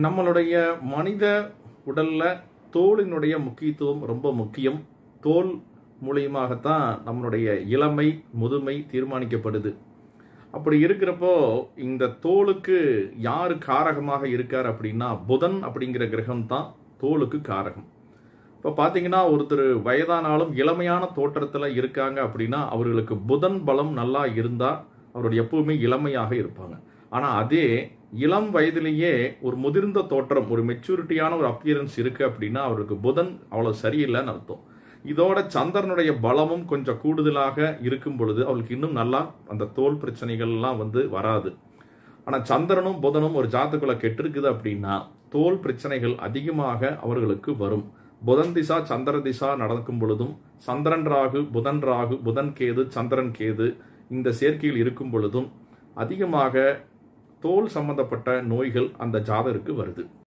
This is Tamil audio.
நம்மளுடைய மனித உடல்ல தோலினுடைய முக்கியத்துவம் ரொம்ப முக்கியம். தோல் மூலியமாகத்தான் நம்மளுடைய இளமை முதுமை தீர்மானிக்கப்படுது. அப்படி இருக்கிறப்போ இந்த தோலுக்கு யாரு காரகமாக இருக்கார் அப்படின்னா புதன் அப்படிங்கிற கிரகம் தான் தோலுக்கு காரகம். இப்போ பார்த்தீங்கன்னா ஒருத்தர் வயதானாலும் இளமையான தோற்றத்தில் இருக்காங்க அப்படின்னா அவர்களுக்கு புதன் பலம் நல்லா இருந்தால் அவருடைய எப்பவுமே இளமையாக இருப்பாங்க. ஆனால் அதே இளம் வயதிலேயே ஒரு முதிர்ந்த தோற்றம், ஒரு மெச்சூரிட்டியான ஒரு அப்பியரன்ஸ் இருக்கு அப்படின்னா அவருக்கு புதன் அவ்வளோ சரியில்லைன்னு அர்த்தம். இதோட சந்திரனுடைய பலமும் கொஞ்சம் கூடுதலாக இருக்கும் பொழுது அவளுக்கு இன்னும் நல்லா அந்த தோல் பிரச்சனைகள்லாம் வராது. ஆனால் சந்திரனும் புதனும் ஒரு ஜாதகத்துல கெட்டிருக்குது அப்படின்னா தோல் பிரச்சனைகள் அதிகமாக அவர்களுக்கு வரும். புதன் திசா சந்திர திசா நடக்கும் பொழுதும் சந்திரன் ராகு புதன் கேது சந்திரன் கேது இந்த சேர்க்கையில் இருக்கும் பொழுதும் அதிகமாக தோல் சம்பந்தப்பட்ட நோய்கள் அந்த ஜாதகருக்கு வருது.